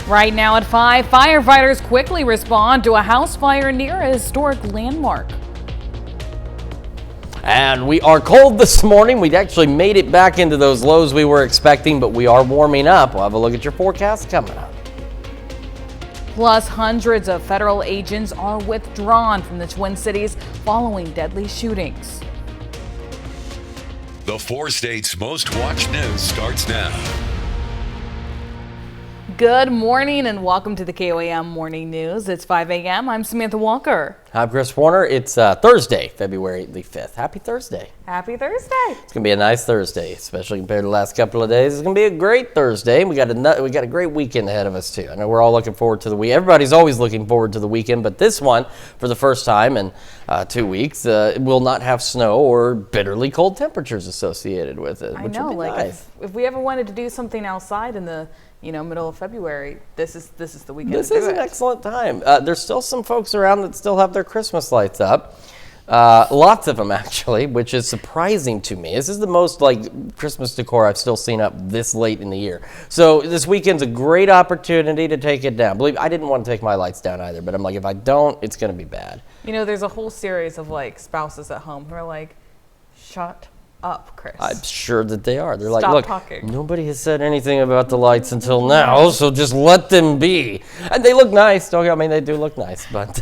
Right now at 5, firefighters quickly respond to a house fire near a historic landmark. And we are cold this morning. We actually made it back into those lows we were expecting, but we are warming up. We'll have a look at your forecast coming up. Plus, hundreds of federal agents are withdrawn from the Twin Cities following deadly shootings. The 4 states' most watched news starts now. Good morning and welcome to the KOAM Morning News. It's 5 a.m. I'm Samantha Walker. I'm Chris Warner. It's Thursday, February the 5th. Happy Thursday. Happy Thursday. It's going to be a nice Thursday, especially compared to the last couple of days. It's going to be a great Thursday. We got a great weekend ahead of us, too. I know we're all looking forward to the weekend. Everybody's always looking forward to the weekend, but this one, for the first time in 2 weeks, will not have snow or bitterly cold temperatures associated with it, which would be nice. If we ever wanted to do something outside in the middle of February, this is the weekend. This is an excellent time. There's still some folks around that still have their Christmas lights up. Lots of them, actually, which is surprising to me. This is the most Christmas decor I've still seen up this late in the year. So this weekend's a great opportunity to take it down. Believe I didn't want to take my lights down either, but I'm like, if I don't, it's going to be bad. There's a whole series of spouses at home who are like, shut up, Chris. I'm sure that they are. They're Stop like, look, talking. Nobody has said anything about the lights until now, so just let them be. And they look nice. They do look nice. But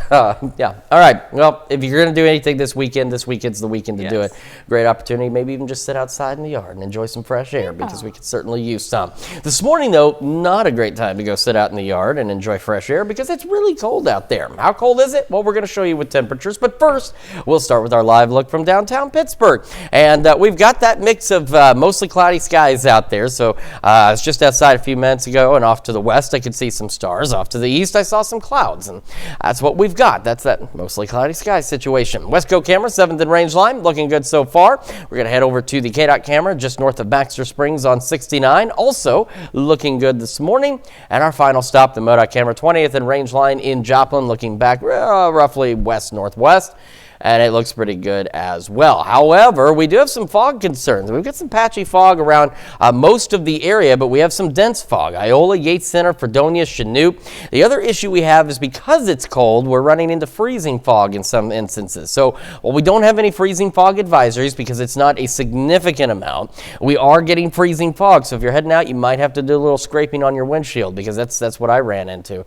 yeah. All right. Well, if you're going to do anything this weekend's the weekend to do it. Great opportunity. Maybe even just sit outside in the yard and enjoy some fresh air because we could certainly use some. This morning, though, not a great time to go sit out in the yard and enjoy fresh air because it's really cold out there. How cold is it? Well, we're going to show you with temperatures. But first, we'll start with our live look from downtown Pittsburgh. And we've got that mix of mostly cloudy skies out there. So I was just outside a few minutes ago, and off to the west I could see some stars. Off to the east I saw some clouds, and that's what we've got. That's that mostly cloudy sky situation. Westco camera, 7th and Range Line, looking good so far. We're going to head over to the KDOT camera just north of Baxter Springs on 69. Also looking good this morning. And our final stop, the MoDOT camera, 20th and Range Line in Joplin, looking back roughly west-northwest. And it looks pretty good as well. However, we do have some fog concerns. We've got some patchy fog around most of the area, but we have some dense fog. Iola, Yates Center, Fredonia, Chanute. The other issue we have is because it's cold, we're running into freezing fog in some instances. So while we don't have any freezing fog advisories because it's not a significant amount, we are getting freezing fog. So if you're heading out, you might have to do a little scraping on your windshield because that's what I ran into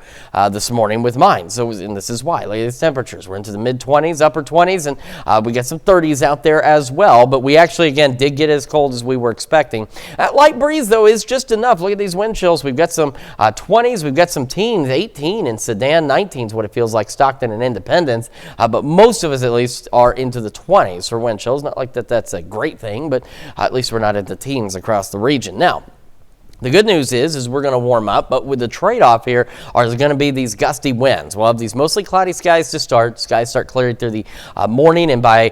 this morning with mine. So, and this is why. Look at these temperatures. We're into the mid-20s, upper 20s. And we got some 30s out there as well, but we actually, again, did get as cold as we were expecting. That light breeze, though, is just enough. Look at these wind chills. We've got some 20s, we've got some teens, 18 in Sedan, 19 is what it feels like Stockton and Independence, but most of us, at least, are into the 20s for wind chills. Not like that's a great thing, but at least we're not into teens across the region. Now, the good news is we're going to warm up, but with the trade-off here are going to be these gusty winds. We'll have these mostly cloudy skies to start. Skies start clearing through the morning, and by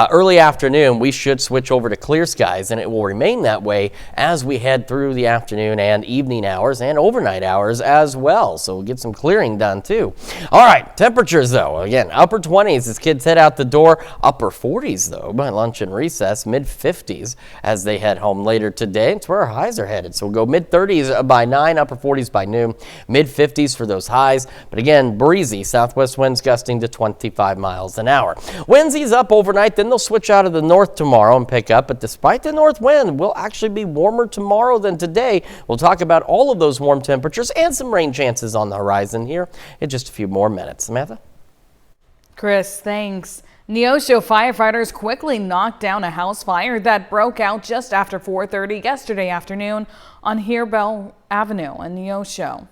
early afternoon, we should switch over to clear skies, and it will remain that way as we head through the afternoon and evening hours and overnight hours as well. So we'll get some clearing done, too. All right, temperatures, though. Again, upper 20s as kids head out the door. Upper 40s, though, by lunch and recess. Mid-50s as they head home later today. It's where our highs are headed. So we'll go mid-30s by 9, upper 40s by noon, mid-50s for those highs. But again, breezy southwest winds gusting to 25 miles an hour. Winds ease up overnight, then they'll switch out of the north tomorrow and pick up. But despite the north wind, we'll actually be warmer tomorrow than today. We'll talk about all of those warm temperatures and some rain chances on the horizon here in just a few more minutes. Samantha? Chris, thanks. Neosho firefighters quickly knocked down a house fire that broke out just after 4:30 yesterday afternoon on Hearbell Avenue in Neosho.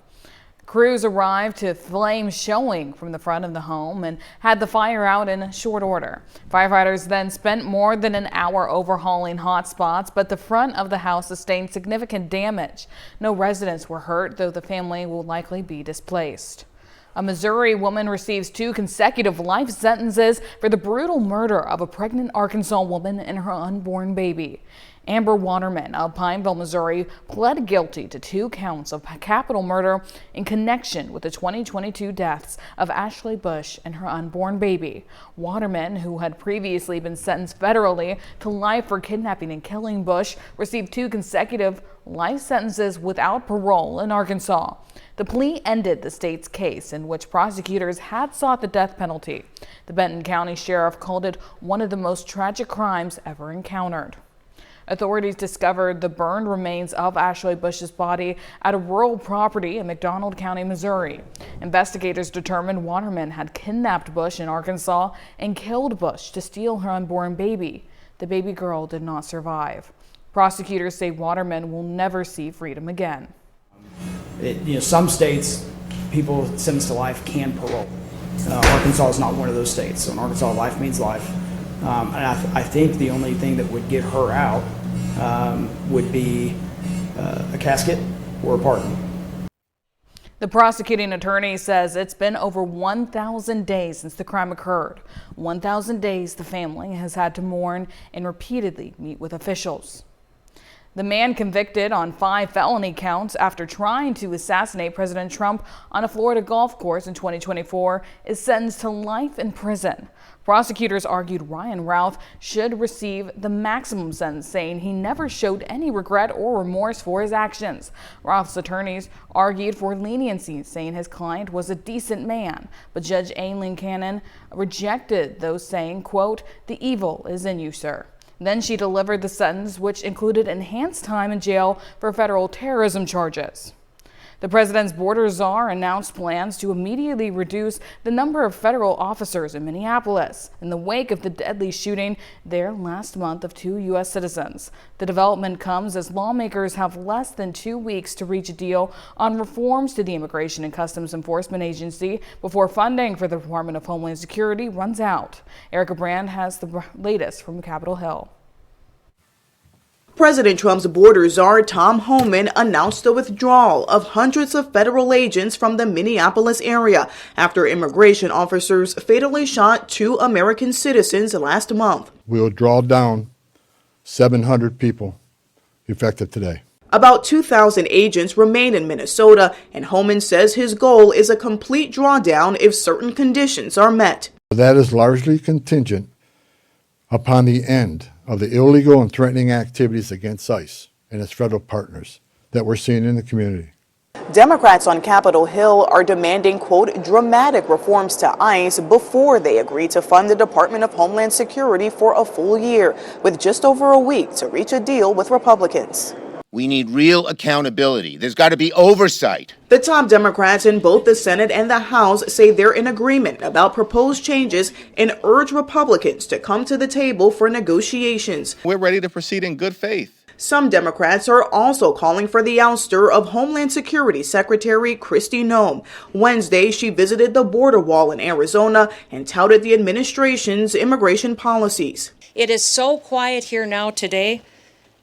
Crews arrived to flames showing from the front of the home and had the fire out in short order. Firefighters then spent more than an hour overhauling hot spots, but the front of the house sustained significant damage. No residents were hurt, though the family will likely be displaced. A Missouri woman receives 2 consecutive life sentences for the brutal murder of a pregnant Arkansas woman and her unborn baby. Amber Waterman of Pineville, Missouri, pled guilty to 2 counts of capital murder in connection with the 2022 deaths of Ashley Bush and her unborn baby. Waterman, who had previously been sentenced federally to life for kidnapping and killing Bush, received 2 consecutive life sentences without parole in Arkansas. The plea ended the state's case in which prosecutors had sought the death penalty. The Benton County Sheriff called it one of the most tragic crimes ever encountered. Authorities discovered the burned remains of Ashley Bush's body at a rural property in McDonald County, Missouri. Investigators determined Waterman had kidnapped Bush in Arkansas and killed Bush to steal her unborn baby. The baby girl did not survive. Prosecutors say Waterman will never see freedom again. Some states, people sentenced to life can parole. Arkansas is not one of those states. So in Arkansas, life means life. And I think the only thing that would get her out would be a casket or a pardon. The prosecuting attorney says it's been over 1,000 days since the crime occurred. 1,000 days the family has had to mourn and repeatedly meet with officials. The man convicted on 5 felony counts after trying to assassinate President Trump on a Florida golf course in 2024 is sentenced to life in prison. Prosecutors argued Ryan Routh should receive the maximum sentence, saying he never showed any regret or remorse for his actions. Routh's attorneys argued for leniency, saying his client was a decent man, but Judge Aileen Cannon rejected those, saying, quote, "The evil is in you, sir." Then she delivered the sentence, which included enhanced time in jail for federal terrorism charges. The president's border czar announced plans to immediately reduce the number of federal officers in Minneapolis in the wake of the deadly shooting there last month of 2 U.S. citizens. The development comes as lawmakers have less than 2 weeks to reach a deal on reforms to the Immigration and Customs Enforcement Agency before funding for the Department of Homeland Security runs out. Erica Brand has the latest from Capitol Hill. President Trump's border czar Tom Homan announced the withdrawal of hundreds of federal agents from the Minneapolis area after immigration officers fatally shot 2 American citizens last month. We'll draw down 700 people effective today. About 2,000 agents remain in Minnesota, and Homan says his goal is a complete drawdown if certain conditions are met. That is largely contingent upon the end of the illegal and threatening activities against ICE and its federal partners that we're seeing in the community. Democrats on Capitol Hill are demanding, quote, dramatic reforms to ICE before they agree to fund the Department of Homeland Security for a full year, with just over a week to reach a deal with Republicans. We need real accountability. There's got to be oversight. The top Democrats in both the Senate and the House say they're in agreement about proposed changes and urge Republicans to come to the table for negotiations. We're ready to proceed in good faith. Some Democrats are also calling for the ouster of Homeland Security Secretary Kristi Noem. Wednesday, she visited the border wall in Arizona and touted the administration's immigration policies. It is so quiet here now today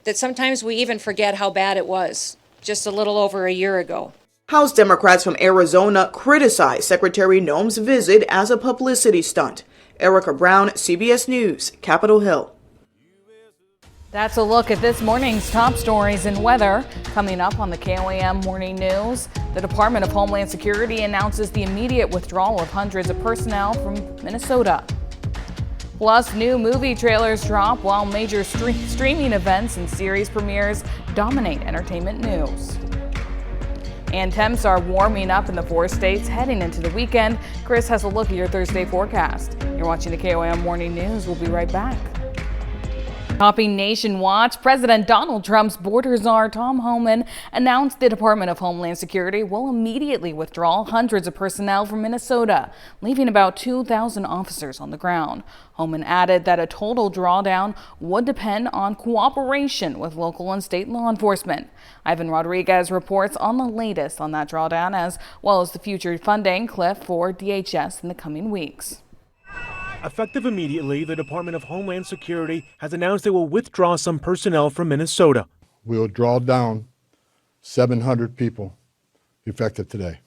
that sometimes we even forget how bad it was just a little over a year ago. House Democrats from Arizona criticized Secretary Noem's visit as a publicity stunt. Erica Brown, CBS News, Capitol Hill. That's a look at this morning's top stories and weather. Coming up on the KOAM Morning News, the Department of Homeland Security announces the immediate withdrawal of hundreds of personnel from Minnesota. Plus, new movie trailers drop while major streaming events and series premieres dominate entertainment news. And temps are warming up in the 4 states heading into the weekend. Chris has a look at your Thursday forecast. You're watching the KOAM Morning News. We'll be right back. Topping Nation Watch, President Donald Trump's border czar Tom Homan announced the Department of Homeland Security will immediately withdraw hundreds of personnel from Minnesota, leaving about 2,000 officers on the ground. Homan added that a total drawdown would depend on cooperation with local and state law enforcement. Ivan Rodriguez reports on the latest on that drawdown, as well as the future funding cliff for DHS in the coming weeks. Effective immediately, the Department of Homeland Security has announced it will withdraw some personnel from Minnesota. We'll draw down 700 people effective today.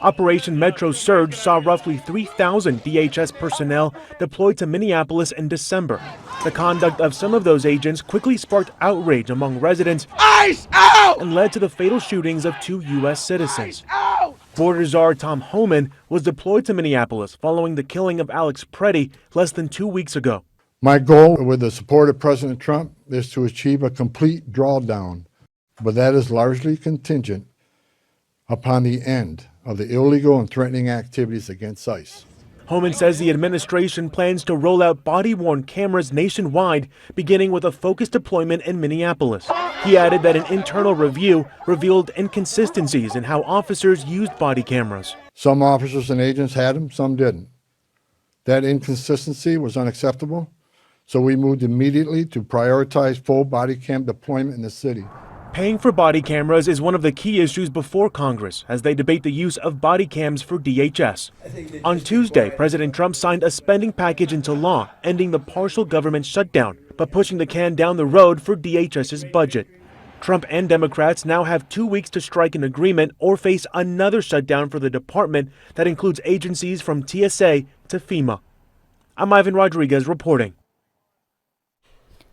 Operation Metro Surge saw roughly 3,000 DHS personnel deployed to Minneapolis in December. The conduct of some of those agents quickly sparked outrage among residents and led to the fatal shootings of 2 U.S. citizens. Border czar Tom Homan was deployed to Minneapolis following the killing of Alex Preddy less than 2 weeks ago. My goal with the support of President Trump is to achieve a complete drawdown but that is largely contingent upon the end of the illegal and threatening activities against ICE. Homan says the administration plans to roll out body-worn cameras nationwide, beginning with a focused deployment in Minneapolis. He added that an internal review revealed inconsistencies in how officers used body cameras. Some officers and agents had them, some didn't. That inconsistency was unacceptable, so we moved immediately to prioritize full body cam deployment in the city. Paying for body cameras is one of the key issues before Congress as they debate the use of body cams for DHS. On Tuesday, President Trump signed a spending package into law, ending the partial government shutdown, but pushing the can down the road for DHS's budget. Trump and Democrats now have 2 weeks to strike an agreement or face another shutdown for the department that includes agencies from TSA to FEMA. I'm Ivan Rodriguez reporting.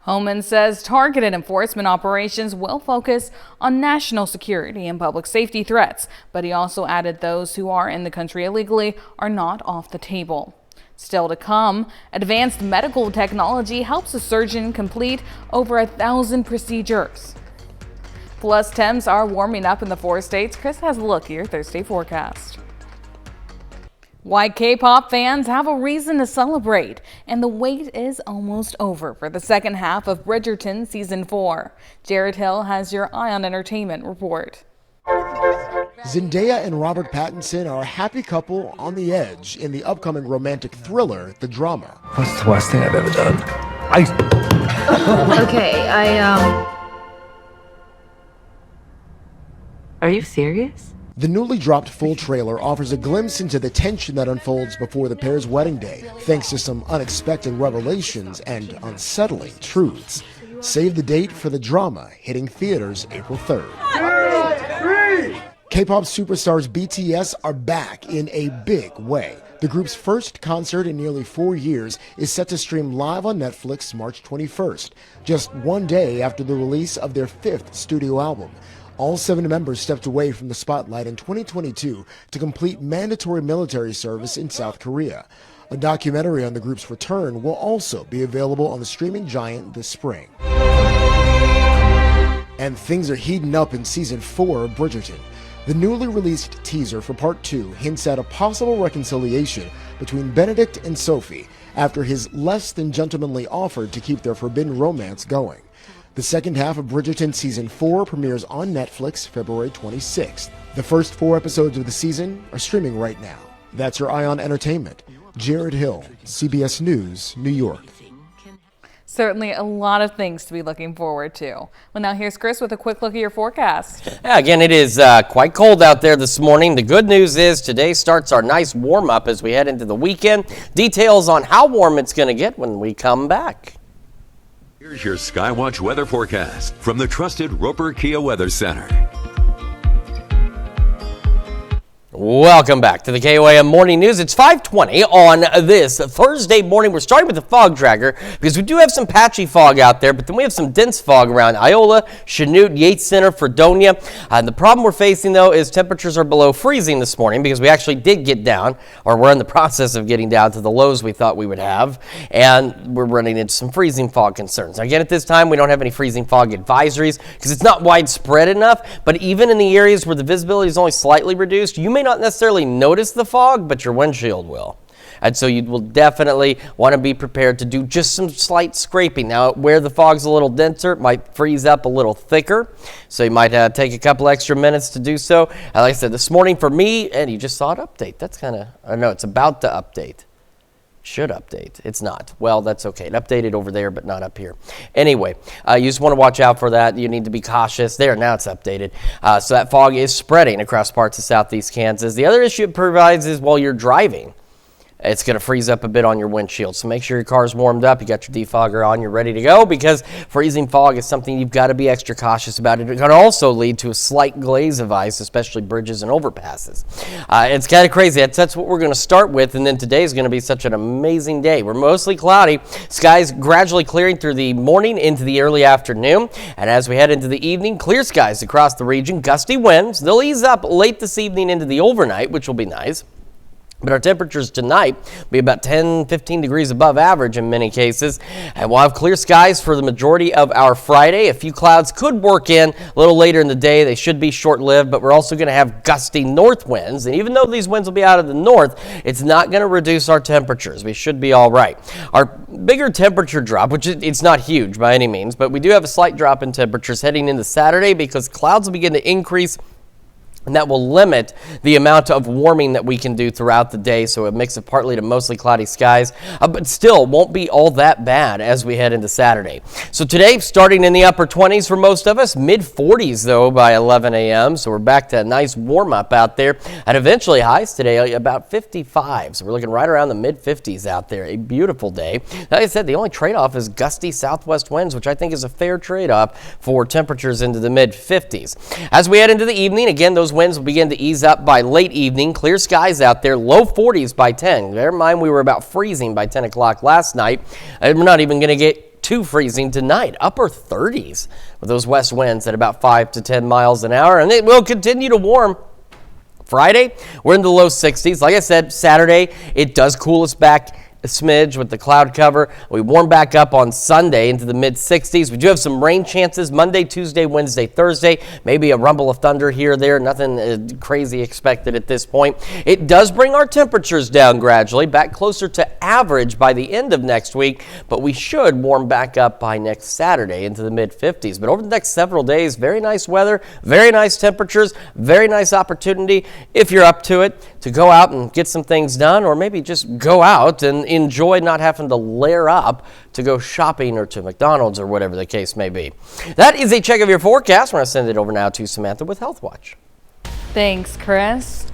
Homan says targeted enforcement operations will focus on national security and public safety threats, but he also added those who are in the country illegally are not off the table. Still to come, advanced medical technology helps a surgeon complete over 1,000 procedures. Plus, temps are warming up in the 4 states. Chris has a look at your Thursday forecast. Why K-pop fans have a reason to celebrate, and the wait is almost over for the second half of Bridgerton Season 4. Jared Hill has your Eye on Entertainment report. Zendaya and Robert Pattinson are a happy couple on the edge in the upcoming romantic thriller, The Drama. What's the worst thing I've ever done? Are you serious? The newly dropped full trailer offers a glimpse into the tension that unfolds before the pair's wedding day, thanks to some unexpected revelations and unsettling truths. Save the date for The Drama, hitting theaters April 3rd. K-pop superstars BTS are back in a big way. The group's first concert in nearly 4 years is set to stream live on Netflix March 21st, just 1 day after the release of their 5th studio album. All 7 members stepped away from the spotlight in 2022 to complete mandatory military service in South Korea. A documentary on the group's return will also be available on the streaming giant this spring. And things are heating up in Season 4 of Bridgerton. The newly released teaser for Part 2 hints at a possible reconciliation between Benedict and Sophie after his less than gentlemanly offer to keep their forbidden romance going. The second half of Bridgerton Season 4 premieres on Netflix February 26th. The first 4 episodes of the season are streaming right now. That's your Eye on Entertainment. Jared Hill, CBS News, New York. Certainly a lot of things to be looking forward to. Well, now here's Chris with a quick look at your forecast. Yeah, again, it is quite cold out there this morning. The good news is today starts our nice warm-up as we head into the weekend. Details on how warm it's going to get when we come back. Here's your Skywatch weather forecast from the trusted Roper Kia Weather Center. Welcome back to the KOAM Morning News. It's 5:20 on this Thursday morning. We're starting with the fog tracker because we do have some patchy fog out there, but then we have some dense fog around Iola, Chanute, Yates Center, Fredonia. And the problem we're facing, though, is temperatures are below freezing this morning because we actually did get down, or we're in the process of getting down to the lows we thought we would have, and we're running into some freezing fog concerns. Again, at this time, we don't have any freezing fog advisories because it's not widespread enough, but even in the areas where the visibility is only slightly reduced, you may not necessarily notice the fog, but your windshield will. And so you will definitely want to be prepared to do just some slight scraping. Now, where the fog's a little denser, it might freeze up a little thicker. So you might take a couple extra minutes to do so. Like I said, this morning for me, and you just saw it update. That's kind of, I know it's about to update. Should update. It's not. Well, that's okay. It updated over there, but not up here. Anyway, you just want to watch out for that. You need to be cautious. There, now it's updated. So that fog is spreading across parts of southeast Kansas. The other issue it provides is while you're driving, it's going to freeze up a bit on your windshield. So make sure your car's warmed up. You got your defogger on. You're ready to go because freezing fog is something you've got to be extra cautious about. It can also lead to a slight glaze of ice, especially bridges and overpasses. It's kind of crazy. That's what we're going to start with. And then today is going to be such an amazing day. We're mostly cloudy. Skies gradually clearing through the morning into the early afternoon. And as we head into the evening, clear skies across the region. Gusty winds. They'll ease up late this evening into the overnight, which will be nice. But our temperatures tonight will be about 10, 15 degrees above average in many cases. And we'll have clear skies for the majority of our Friday. A few clouds could work in a little later in the day. They should be short-lived, but we're also going to have gusty north winds. And even though these winds will be out of the north, it's not going to reduce our temperatures. We should be all right. Our bigger temperature drop, which it's not huge by any means, but we do have a slight drop in temperatures heading into Saturday because clouds will begin to increase, and that will limit the amount of warming that we can do throughout the day. So a mix of partly to mostly cloudy skies, but still won't be all that bad as we head into Saturday. So today, starting in the upper 20s for most of us, mid 40s though by 11 a.m. So we're back to a nice warm up out there, and eventually highs today about 55. So we're looking right around the mid 50s out there. A beautiful day. Like I said, the only trade-off is gusty southwest winds, which I think is a fair trade-off for temperatures into the mid 50s. As we head into the evening, again, those winds will begin to ease up by late evening. Clear skies out there, low 40s by 10. Bear in mind, we were about freezing by 10 o'clock last night. And we're not even going to get too freezing tonight. Upper 30s with those west winds at about 5 to 10 miles an hour. And it will continue to warm. Friday, we're in the low 60s. Like I said, Saturday, it does cool us back a smidge with the cloud cover. We warm back up on Sunday into the mid 60s. We do have some rain chances Monday, Tuesday, Wednesday, Thursday. Maybe a rumble of thunder here or there. Nothing crazy expected at this point. It does bring our temperatures down gradually, back closer to average by the end of next week, but we should warm back up by next Saturday into the mid 50s. But over the next several days, very nice weather, very nice temperatures, very nice opportunity, if you're up to it, to go out and get some things done, or maybe just go out and enjoy not having to layer up to go shopping or to McDonald's or whatever the case may be. That is a check of your forecast. We're going to send it over now to Samantha with Health Watch. Thanks, Chris.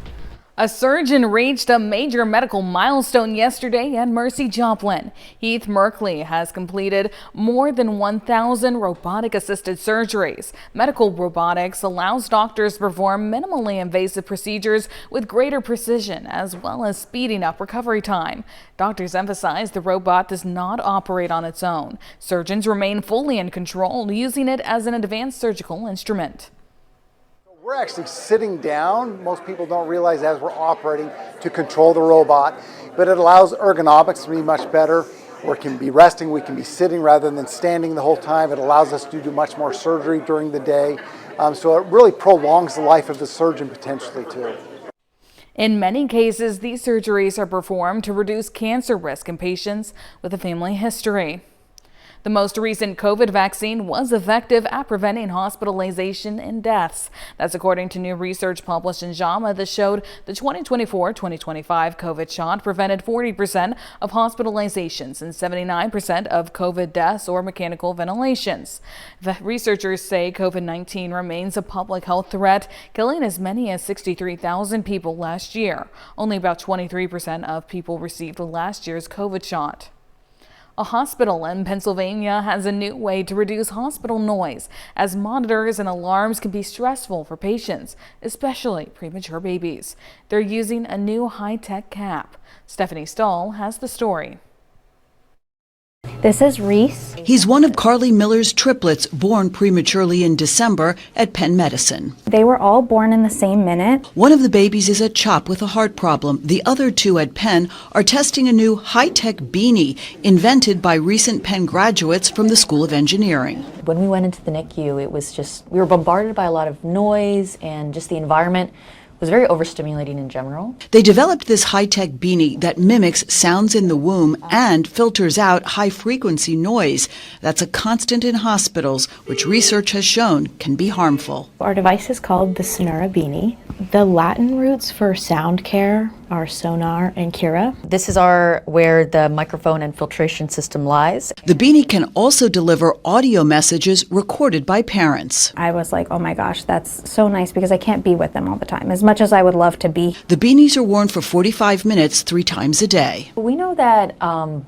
A surgeon reached a major medical milestone yesterday at Mercy Joplin. Heath Merkley has completed more than 1,000 robotic-assisted surgeries. Medical robotics allows doctors to perform minimally invasive procedures with greater precision, as well as speeding up recovery time. Doctors emphasize the robot does not operate on its own. Surgeons remain fully in control, using it as an advanced surgical instrument. We're actually sitting down. Most people don't realize as we're operating to control the robot, but it allows ergonomics to be much better. We can be resting, we can be sitting rather than standing the whole time. It allows us to do much more surgery during the day. So it really prolongs the life of the surgeon potentially too. In many cases, these surgeries are performed to reduce cancer risk in patients with a family history. The most recent COVID vaccine was effective at preventing hospitalization and deaths. That's according to new research published in JAMA that showed the 2024-2025 COVID shot prevented 40% of hospitalizations and 79% of COVID deaths or mechanical ventilations. The researchers say COVID-19 remains a public health threat, killing as many as 63,000 people last year. Only about 23% of people received last year's COVID shot. A hospital in Pennsylvania has a new way to reduce hospital noise, as monitors and alarms can be stressful for patients, especially premature babies. They're using a new high-tech cap. Stephanie Stahl has the story. This is Reese. He's one of Carly Miller's triplets born prematurely in December at Penn Medicine. They were all born in the same minute. One of the babies is at CHOP with a heart problem. The other two at Penn are testing a new high-tech beanie invented by recent Penn graduates from the School of Engineering. When we went into the NICU, it was just, we were bombarded by a lot of noise, and just the environment was very overstimulating in general. They developed this high-tech beanie that mimics sounds in the womb and filters out high-frequency noise. That's a constant in hospitals, which research has shown can be harmful. Our device is called the Sonora Beanie. The Latin roots for sound care are sonar and cura. This is where the microphone and filtration system lies. The beanie can also deliver audio messages recorded by parents. I was like, oh my gosh, that's so nice, because I can't be with them all the time, as much as I would love to be. The beanies are worn for 45 minutes 3 times a day. We know that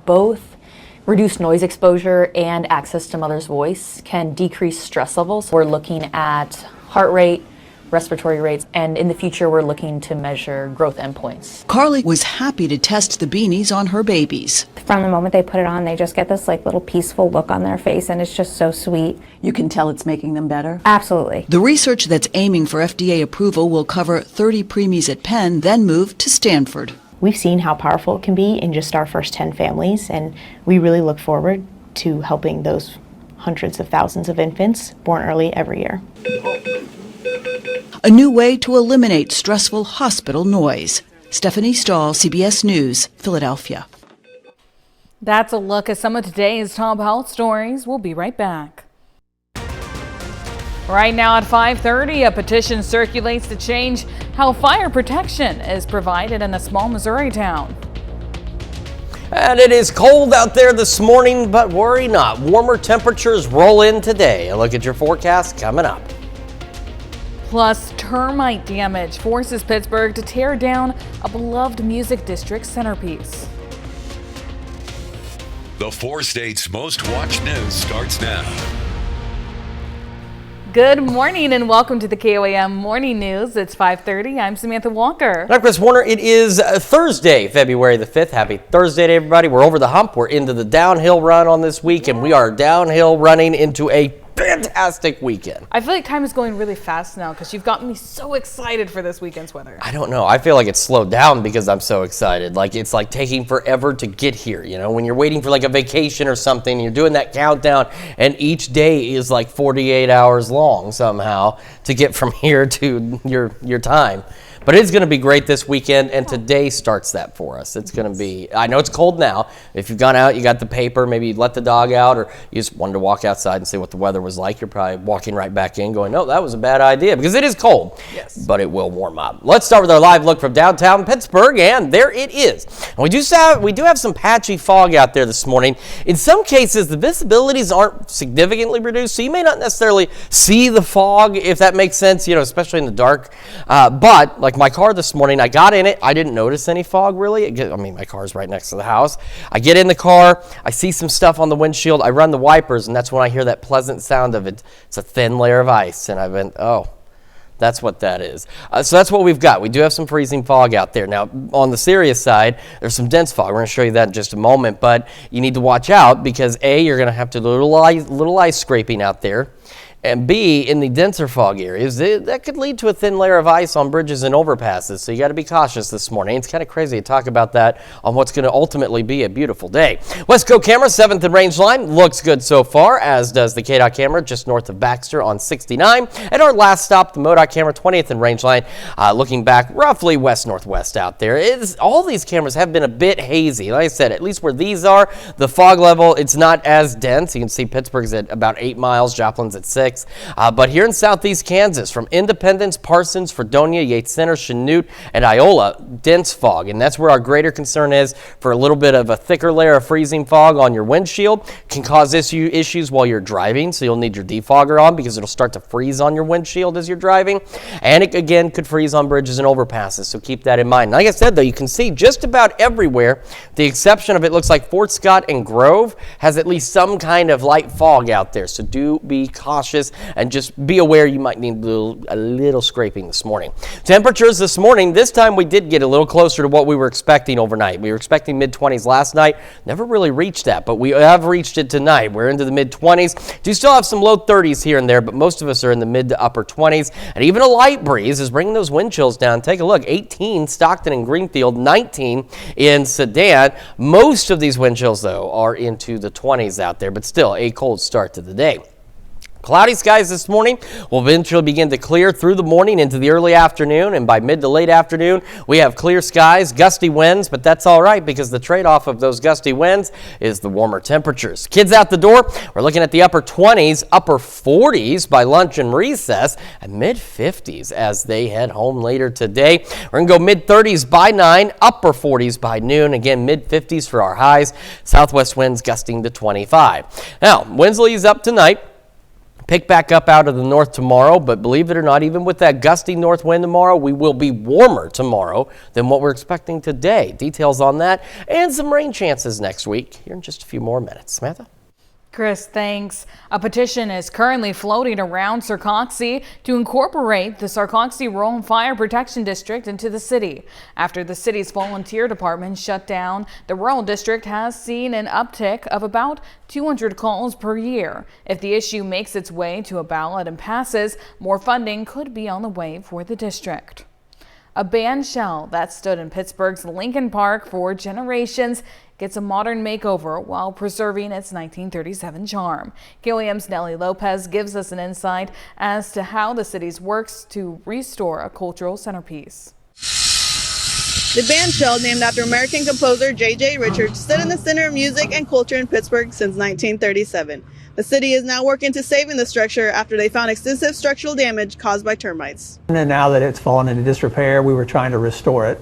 both reduced noise exposure and access to mother's voice can decrease stress levels. We're looking at heart rate, respiratory rates, and in the future we're looking to measure growth endpoints. Carly was happy to test the beanies on her babies. From the moment they put it on, they just get this little peaceful look on their face, and it's just so sweet. You can tell it's making them better? Absolutely. The research that's aiming for FDA approval will cover 30 preemies at Penn, then move to Stanford. we've seen how powerful it can be in just our first 10 families, and we really look forward to helping those hundreds of thousands of infants born early every year. A new way to eliminate stressful hospital noise. Stephanie Stahl, CBS News, Philadelphia. That's a look at some of today's top health stories. We'll be right back. Right now at 5:30, a petition circulates to change how fire protection is provided in a small Missouri town. And it is cold out there this morning, but worry not. Warmer temperatures roll in today. A look at your forecast coming up. Plus, termite damage forces Pittsburgh to tear down a beloved music district centerpiece. The 4 states' most watched news starts now. Good morning and welcome to the KOAM Morning News. It's 5:30. I'm Samantha Walker. I'm Chris Warner. It is Thursday, February the 5th. Happy Thursday to everybody. We're over the hump. We're into the downhill run on this week, and we are downhill running into a fantastic weekend. I feel like time is going really fast now because you've gotten me so excited for this weekend's weather. I don't know. I feel like it's slowed down because I'm so excited. Like it's like taking forever to get here. You know, when you're waiting for like a vacation or something, you're doing that countdown, and each day is like 48 hours long somehow to get from here to your time. But it's going to be great this weekend, and today starts that for us. It's going to be, I know it's cold now. If you've gone out, you got the paper, maybe you let the dog out, or you just wanted to walk outside and see what the weather was like, you're probably walking right back in going, no, that was a bad idea, because it is cold. Yes. But it will warm up. Let's start with our live look from downtown Pittsburgh, and there it is. And we do have some patchy fog out there this morning. In some cases, the visibilities aren't significantly reduced, so you may not necessarily see the fog, if that makes sense, you know, especially in the dark. But like my car this morning, I got in it. I didn't notice any fog really. I mean, my car's right next to the house. I get in the car. I see some stuff on the windshield. I run the wipers, and that's when I hear that pleasant sound of it. It's a thin layer of ice, and I went, oh, that's what that is. So that's what we've got. We do have some freezing fog out there. Now, on the serious side, there's some dense fog. We're going to show you that in just a moment, but you need to watch out because A, you're going to have to do little ice scraping out there. And B, in the denser fog areas, that could lead to a thin layer of ice on bridges and overpasses. So you got to be cautious this morning. It's kind of crazy to talk about that on what's going to ultimately be a beautiful day. Westco camera, 7th and range line, looks good so far, as does the KDOT camera just north of Baxter on 69. And our last stop, the MoDOT camera, 20th and range line, looking back roughly west-northwest out there. All these cameras have been a bit hazy. Like I said, at least where these are, the fog level, it's not as dense. You can see Pittsburgh's at about 8 miles, Joplin's at 6. But here in southeast Kansas, from Independence, Parsons, Fredonia, Yates Center, Chanute, and Iola, dense fog. And that's where our greater concern is for a little bit of a thicker layer of freezing fog on your windshield. Can cause issues while you're driving, so you'll need your defogger on because it'll start to freeze on your windshield as you're driving. And it, again, could freeze on bridges and overpasses, so keep that in mind. Like I said, though, you can see just about everywhere, the exception of it looks like Fort Scott and Grove has at least some kind of light fog out there, so do be cautious and just be aware you might need a little scraping this morning. Temperatures this morning, this time we did get a little closer to what we were expecting overnight. We were expecting mid-20s last night. Never really reached that, but we have reached it tonight. We're into the mid-20s. Do still have some low 30s here and there, but most of us are in the mid to upper 20s. And even a light breeze is bringing those wind chills down. Take a look. 18 Stockton and Greenfield, 19 in Sedan. Most of these wind chills, though, are into the 20s out there, but still a cold start to the day. Cloudy skies this morning will eventually begin to clear through the morning into the early afternoon, and by mid to late afternoon, we have clear skies, gusty winds, but that's all right because the trade-off of those gusty winds is the warmer temperatures. Kids out the door, we're looking at the upper 20s, upper 40s by lunch and recess, and mid-50s as they head home later today. We're going to go mid-30s by 9, upper 40s by noon, again mid-50s for our highs, southwest winds gusting to 25. Now, winds will ease up tonight. Pick back up out of the north tomorrow, but believe it or not, even with that gusty north wind tomorrow, we will be warmer tomorrow than what we're expecting today. Details on that and some rain chances next week here in just a few more minutes. Samantha? Chris, thanks. A petition is currently floating around Sarcoxie to incorporate the Sarcoxie Rural Fire Protection District into the city. After the city's volunteer department shut down, the rural district has seen an uptick of about 200 calls per year. If the issue makes its way to a ballot and passes, more funding could be on the way for the district. A bandshell that stood in Pittsburgh's Lincoln Park for generations gets a modern makeover while preserving its 1937 charm. KOAM's Nellie Lopez gives us an insight as to how the city works to restore a cultural centerpiece. The bandshell, named after American composer J.J. Richards, stood in the center of music and culture in Pittsburgh since 1937. The city is now working to saving the structure after they found extensive structural damage caused by termites. And now that it's fallen into disrepair, we were trying to restore it.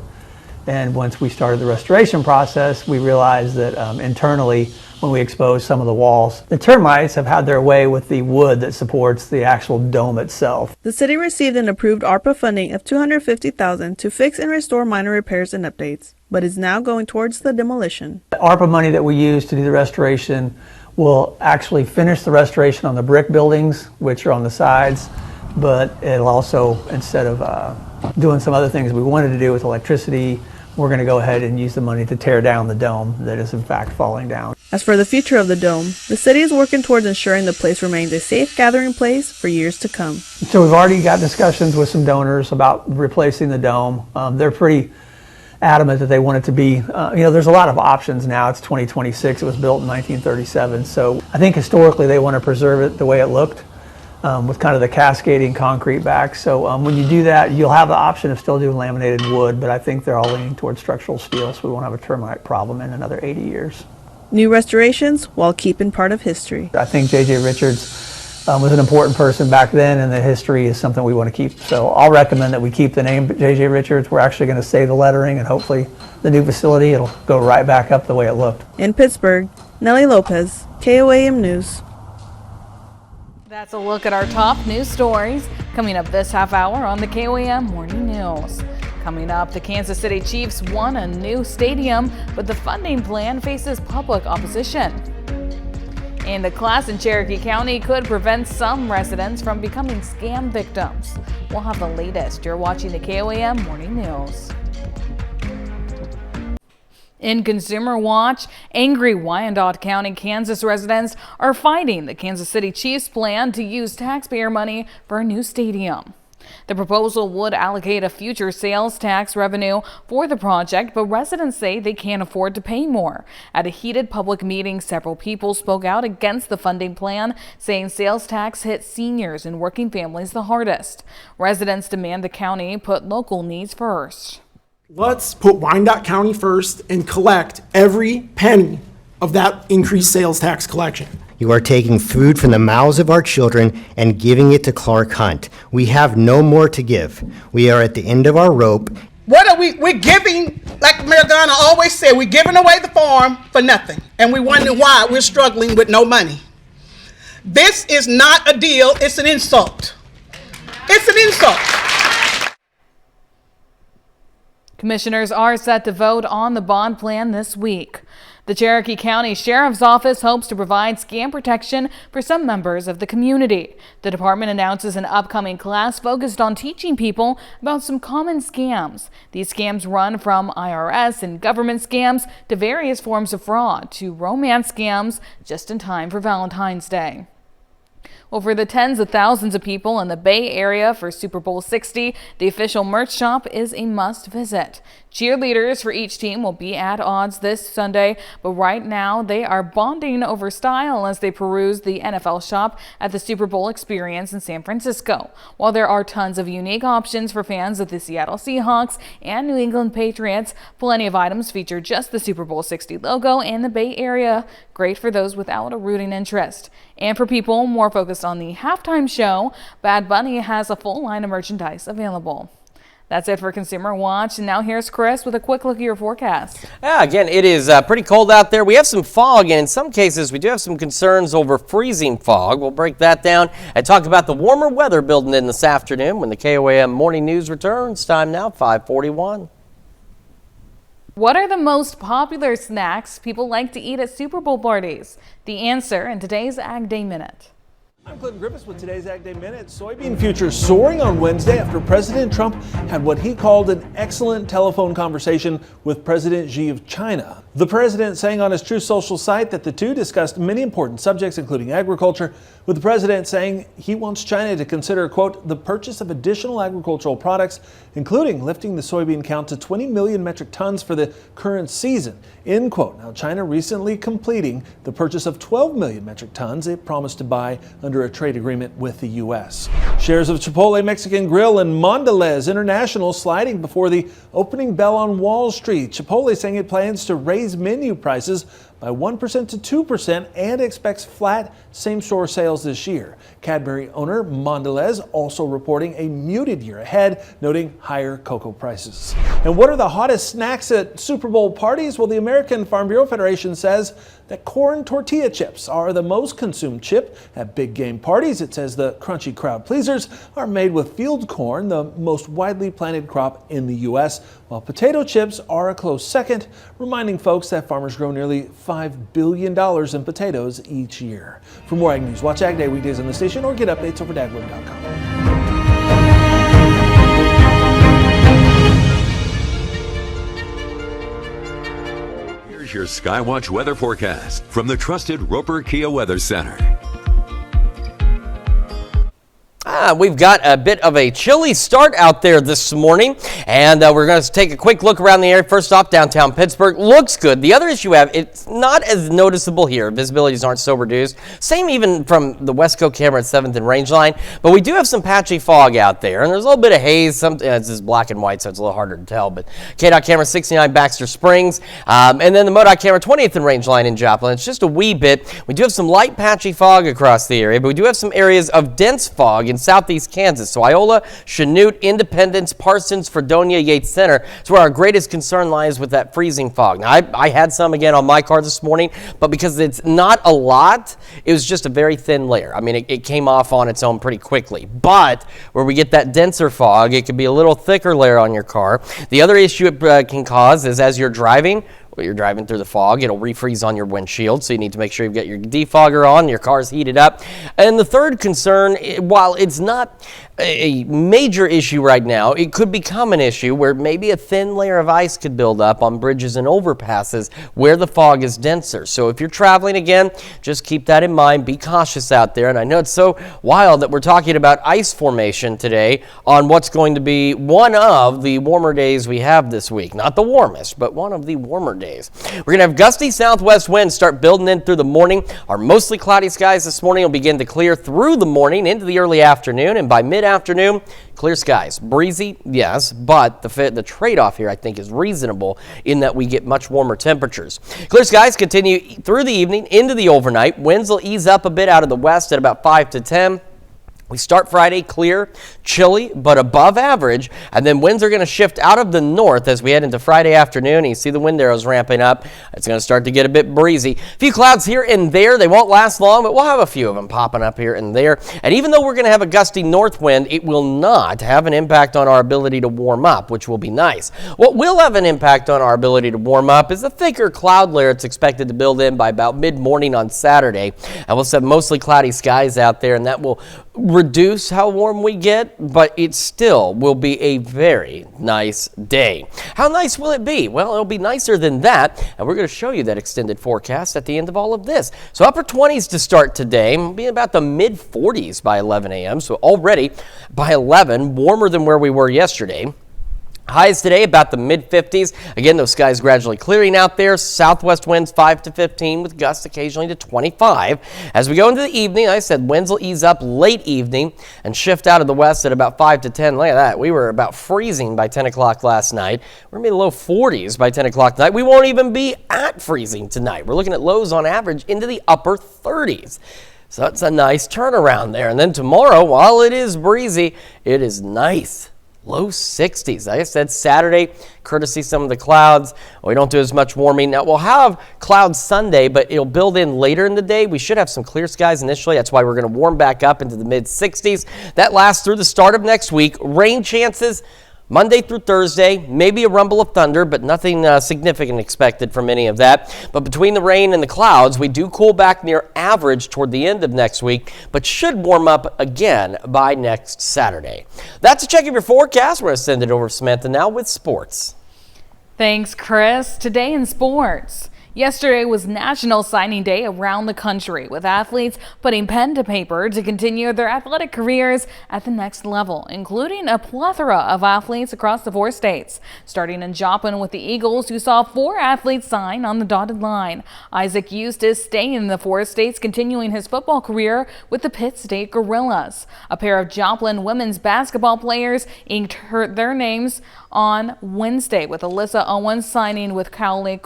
And once we started the restoration process, we realized that internally, when we exposed some of the walls, the termites have had their way with the wood that supports the actual dome itself. The city received an approved ARPA funding of $250,000 to fix and restore minor repairs and updates, but is now going towards the demolition. The ARPA money that we use to do the restoration will actually finish the restoration on the brick buildings, which are on the sides, but it'll also, instead of doing some other things we wanted to do with electricity, we're going to go ahead and use the money to tear down the dome that is in fact falling down. As for the future of the dome, the city is working towards ensuring the place remains a safe gathering place for years to come. So we've already got discussions with some donors about replacing the dome. They're pretty adamant that they want it to be, there's a lot of options now. It's 2026, it was built in 1937. So I think historically they want to preserve it the way it looked. With kind of the cascading concrete back. So when you do that, you'll have the option of still doing laminated wood, but I think they're all leaning towards structural steel, so we won't have a termite problem in another 80 years. New restorations while keeping part of history. I think J.J. Richards was an important person back then, and the history is something we want to keep. So I'll recommend that we keep the name J.J. Richards. We're actually going to save the lettering, and hopefully the new facility, it'll go right back up the way it looked. In Pittsburgh, Nellie Lopez, KOAM News. That's a look at our top news stories coming up this half hour on the KOAM Morning News. Coming up, the Kansas City Chiefs won a new stadium, but the funding plan faces public opposition. And the class in Cherokee County could prevent some residents from becoming scam victims. We'll have the latest. You're watching the KOAM Morning News. In Consumer Watch, angry Wyandotte County, Kansas residents are fighting the Kansas City Chiefs' plan to use taxpayer money for a new stadium. The proposal would allocate a future sales tax revenue for the project, but residents say they can't afford to pay more. At a heated public meeting, several people spoke out against the funding plan, saying sales tax hit seniors and working families the hardest. Residents demand the county put local needs first. Let's put Wyandotte County first and collect every penny of that increased sales tax collection. You are taking food from the mouths of our children and giving it to Clark Hunt. We have no more to give. We are at the end of our rope. What are we're giving, like Mayor Donna always said, we're giving away the farm for nothing. And we wonder why we're struggling with no money. This is not a deal, it's an insult. It's an insult. Commissioners are set to vote on the bond plan this week. The Cherokee County Sheriff's Office hopes to provide scam protection for some members of the community. The department announces an upcoming class focused on teaching people about some common scams. These scams run from IRS and government scams to various forms of fraud to romance scams just in time for Valentine's Day. Well, for the tens of thousands of people in the Bay Area for Super Bowl 60, the official merch shop is a must visit. Cheerleaders for each team will be at odds this Sunday, but right now they are bonding over style as they peruse the NFL shop at the Super Bowl Experience in San Francisco. While there are tons of unique options for fans of the Seattle Seahawks and New England Patriots, plenty of items feature just the Super Bowl 60 logo and the Bay Area, great for those without a rooting interest. And for people more focused on the halftime show, Bad Bunny has a full line of merchandise available. That's it for Consumer Watch. And now here's Chris with a quick look at your forecast. Yeah, again, it is pretty cold out there. We have some fog, and in some cases, we do have some concerns over freezing fog. We'll break that down and talk about the warmer weather building in this afternoon when the KOAM Morning News returns. Time now, 5:41. What are the most popular snacks people like to eat at Super Bowl parties? The answer in today's Ag Day Minute. I'm Clinton Griffiths with today's Ag Day Minute. Soybean futures soaring on Wednesday after President Trump had what he called an excellent telephone conversation with President Xi of China. The president saying on his Truth Social site that the two discussed many important subjects, including agriculture, with the president saying he wants China to consider, quote, the purchase of additional agricultural products, including lifting the soybean count to 20 million metric tons for the current season, end quote. Now, China recently completing the purchase of 12 million metric tons it promised to buy under a trade agreement with the U.S. Shares of Chipotle Mexican Grill and Mondelez International sliding before the opening bell on Wall Street. Chipotle saying it plans to raise menu prices by 1% to 2% and expects flat same-store sales this year. Cadbury owner Mondelez also reporting a muted year ahead, noting higher cocoa prices. And what are the hottest snacks at Super Bowl parties? Well, the American Farm Bureau Federation says that corn tortilla chips are the most consumed chip at big game parties. It says the crunchy crowd pleasers are made with field corn, the most widely planted crop in the U.S., while potato chips are a close second, reminding folks that farmers grow nearly $5 billion in potatoes each year. For more Ag News, watch Ag Day weekdays on the station or get updates over at agweb.com. Here's your Skywatch weather forecast from the trusted Roper Kia Weather Center. We've got a bit of a chilly start out there this morning, and we're going to take a quick look around the area. First off, downtown Pittsburgh looks good. The other issue we have, it's not as noticeable here. Visibilities aren't so reduced. Same even from the Westco camera at 7th and Rangeline, but we do have some patchy fog out there, and there's a little bit of haze. It's just black and white, so it's a little harder to tell, but KDOT camera 69 Baxter Springs, and then the MoDOT camera 20th and Rangeline in Joplin. It's just a wee bit. We do have some light patchy fog across the area, but we do have some areas of dense fog in southeast Kansas. So Iola, Chanute, Independence, Parsons, Fredonia, Yates Center. It's where our greatest concern lies with that freezing fog. Now, I had some again on my car this morning, but because it's not a lot, it was just a very thin layer. I mean, it came off on its own pretty quickly. But where we get that denser fog, it can be a little thicker layer on your car. The other issue it can cause is as you're driving, you're driving through the fog, it'll refreeze on your windshield, so you need to make sure you've got your defogger on, your car's heated up. And the third concern, while it's not a major issue right now, it could become an issue where maybe a thin layer of ice could build up on bridges and overpasses where the fog is denser. So if you're traveling again, just keep that in mind. Be cautious out there. And I know it's so wild that we're talking about ice formation today on what's going to be one of the warmer days we have this week. Not the warmest, but one of the warmer days. We're going to have gusty southwest winds start building in through the morning. Our mostly cloudy skies this morning will begin to clear through the morning into the early afternoon, and by mid-afternoon, clear skies. Breezy, yes, but the trade-off here I think is reasonable in that we get much warmer temperatures. Clear skies continue through the evening into the overnight. Winds will ease up a bit out of the west at about 5 to 10. We start Friday clear, chilly, but above average, and then winds are going to shift out of the north as we head into Friday afternoon. You see the wind arrows ramping up. It's going to start to get a bit breezy. A few clouds here and there. They won't last long, but we'll have a few of them popping up here and there. And even though we're going to have a gusty north wind, it will not have an impact on our ability to warm up, which will be nice. What will have an impact on our ability to warm up is a thicker cloud layer it's expected to build in by about mid-morning on Saturday. And we'll have mostly cloudy skies out there, and that will reduce how warm we get, but it still will be a very nice day. How nice will it be? Well, it'll be nicer than that, and we're going to show you that extended forecast at the end of all of this. So upper 20s to start today, we'll be about the mid 40s by 11 a.m., so already by 11, warmer than where we were yesterday. Highs today about the mid-50s. Again, those skies gradually clearing out there. Southwest winds 5 to 15 with gusts occasionally to 25. As we go into the evening, like I said, winds will ease up late evening and shift out of the west at about 5 to 10. Look at that. We were about freezing by 10 o'clock last night. We're going to be low 40s by 10 o'clock tonight. We won't even be at freezing tonight. We're looking at lows on average into the upper 30s. So that's a nice turnaround there. And then tomorrow, while it is breezy, it is nice. Low 60s. Like I said, Saturday, courtesy some of the clouds. We don't do as much warming. Now, we'll have clouds Sunday, but it'll build in later in the day. We should have some clear skies initially. That's why we're going to warm back up into the mid-60s. That lasts through the start of next week. Rain chances Monday through Thursday, maybe a rumble of thunder, but nothing significant expected from any of that. But between the rain and the clouds, we do cool back near average toward the end of next week, but should warm up again by next Saturday. That's a check of your forecast. We're going to send it over to Samantha now with sports. Thanks, Chris. Today in sports. Yesterday was National Signing Day around the country, with athletes putting pen to paper to continue their athletic careers at the next level, including a plethora of athletes across the 4 states. Starting in Joplin with the Eagles, who saw 4 athletes sign on the dotted line. Isaac Eustace staying in the 4 states, continuing his football career with the Pitt State Gorillas. A pair of Joplin women's basketball players inked their names on Wednesday, with Alyssa Owens signing with Cowley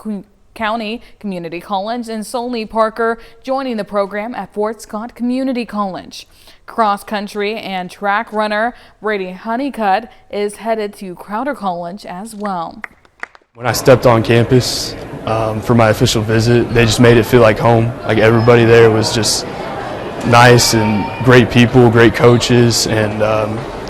County Community College and Solney Parker joining the program at Fort Scott Community College. Cross country and track runner Brady Honeycutt is headed to Crowder College as well. When I stepped on campus for my official visit, they just made it feel like home. Like everybody there was just nice and great people, great coaches, and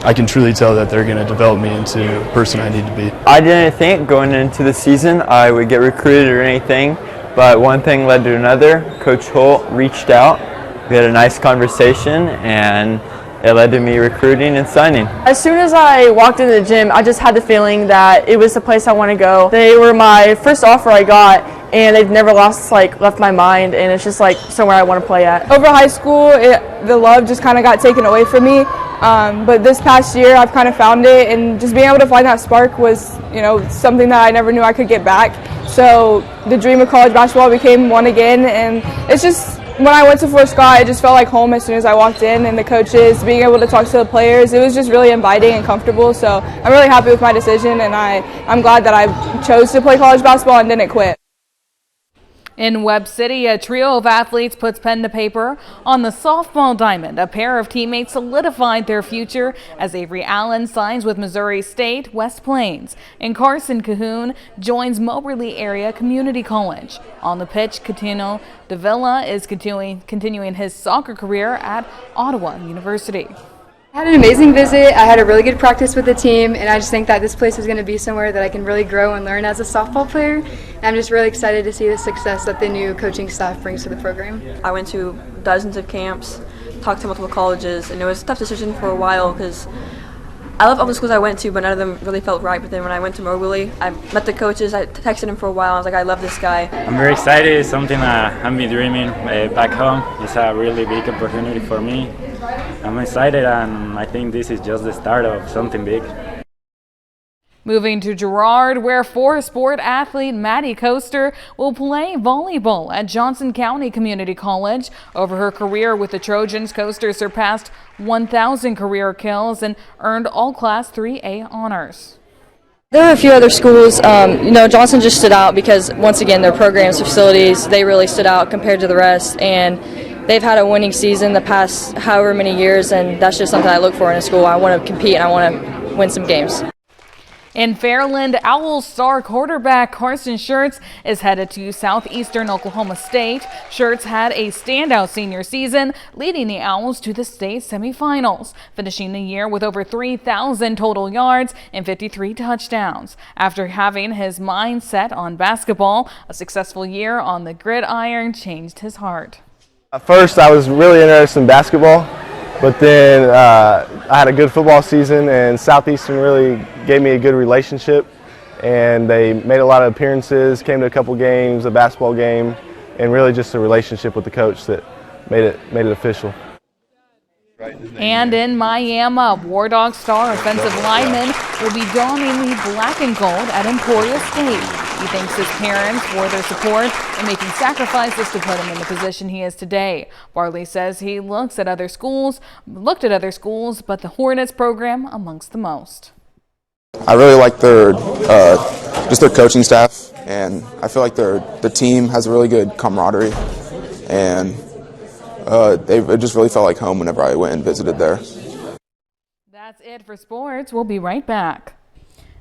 I can truly tell that they're going to develop me into the person I need to be. I didn't think going into the season I would get recruited or anything, but one thing led to another. Coach Holt reached out. We had a nice conversation, and it led to me recruiting and signing. As soon as I walked into the gym, I just had the feeling that it was the place I want to go. They were my first offer I got, and they've never left my mind, and it's just like somewhere I want to play at. Over high school, the love just kind of got taken away from me, but this past year I've kind of found it, and just being able to find that spark was, something that I never knew I could get back. So the dream of college basketball became one again, and it's just, when I went to Fort Scott, it just felt like home as soon as I walked in, and the coaches, being able to talk to the players, it was just really inviting and comfortable. So I'm really happy with my decision, and I'm glad that I chose to play college basketball and didn't quit. In Webb City, a trio of athletes puts pen to paper on the softball diamond. A pair of teammates solidified their future as Avery Allen signs with Missouri State West Plains, and Carson Cahoon joins Moberly Area Community College. On the pitch, Catino Davila is continuing his soccer career at Ottawa University. I had an amazing visit. I had a really good practice with the team, and I just think that this place is going to be somewhere that I can really grow and learn as a softball player. And I'm just really excited to see the success that the new coaching staff brings to the program. I went to dozens of camps, talked to multiple colleges, and it was a tough decision for a while because I loved all the schools I went to, but none of them really felt right. But then when I went to Moberly, I met the coaches, I texted them for a while, I was like, I love this guy. I'm very excited. It's something I've been dreaming back home. It's a really big opportunity for me. I'm excited, and I think this is just the start of something big. Moving to Girard, where four-sport athlete Maddie Coaster will play volleyball at Johnson County Community College. Over her career with the Trojans, Coaster surpassed 1,000 career kills and earned all Class 3A honors. There were a few other schools. Johnson just stood out because, once again, their programs, facilities, they really stood out compared to the rest. And they've had a winning season the past however many years, and that's just something I look for in a school. I want to compete and I want to win some games. In Fairland, Owls star quarterback Carson Schertz is headed to Southeastern Oklahoma State. Schertz had a standout senior season, leading the Owls to the state semifinals, finishing the year with over 3,000 total yards and 53 touchdowns. After having his mind set on basketball, a successful year on the gridiron changed his heart. At first, I was really interested in basketball, but then I had a good football season, and Southeastern really gave me a good relationship, and they made a lot of appearances, came to a couple games, a basketball game, and really just a relationship with the coach that made it official. And in Miami, War Dog star offensive lineman will be donning the black and gold at Emporia State. He thanks his parents for their support and making sacrifices to put him in the position he is today. Barley says he looked at other schools, but the Hornets program amongst the most. I really like their coaching staff, and I feel like the team has a really good camaraderie, and it just really felt like home whenever I went and visited there. That's it for sports. We'll be right back.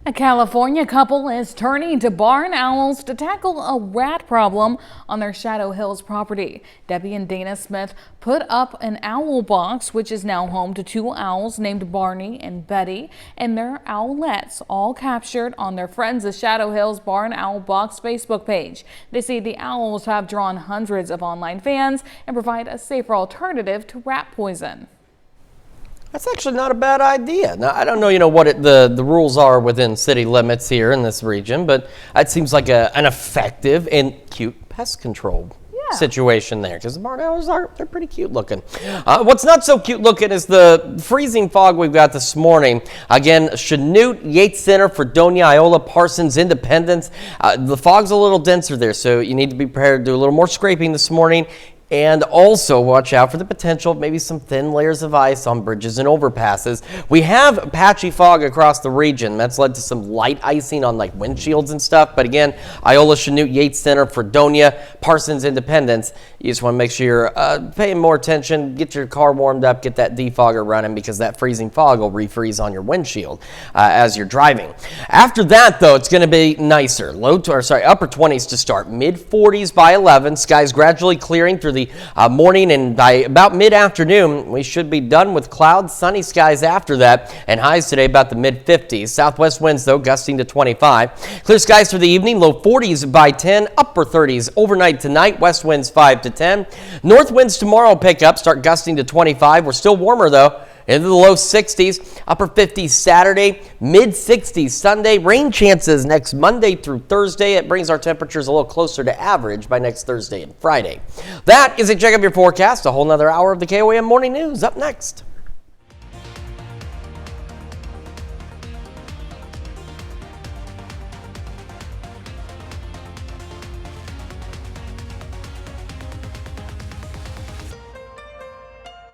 A California couple is turning to barn owls to tackle a rat problem on their Shadow Hills property. Debbie and Dana Smith put up an owl box, which is now home to 2 owls named Barney and Betty, and their owlets, all captured on their Friends of Shadow Hills Barn Owl Box Facebook page. They say the owls have drawn hundreds of online fans and provide a safer alternative to rat poison. That's actually not a bad idea. Now, I don't know, what the rules are within city limits here in this region, but it seems like an effective and cute pest control situation there, because the barn owls they're pretty cute looking. What's not so cute looking is the freezing fog we've got this morning. Again, Chanute, Yates Center, Fredonia, Iola, Parsons, Independence. The fog's a little denser there, so you need to be prepared to do a little more scraping this morning. And also watch out for the potential of maybe some thin layers of ice on bridges and overpasses. We have patchy fog across the region. That's led to some light icing on like windshields and stuff. But again, Iola, Chanute, Yates Center, Fredonia, Parsons, Independence. You just want to make sure you're paying more attention. Get your car warmed up. Get that defogger running, because that freezing fog will refreeze on your windshield as you're driving. After that, though, it's going to be nicer. Upper 20s to start. Mid 40s by 11. Skies gradually clearing through the morning, and by about mid-afternoon we should be done with clouds, sunny skies after that, and highs today about the mid-50s. Southwest winds, though, gusting to 25. Clear skies for the evening, low 40s by 10, upper 30s overnight tonight, west winds 5 to 10. North winds tomorrow pick up, start gusting to 25. We're still warmer, though, into the low 60s, upper 50s Saturday, mid 60s Sunday. Rain chances next Monday through Thursday. It brings our temperatures a little closer to average by next Thursday and Friday. That is a check of your forecast. A whole nother hour of the KOAM Morning News up next.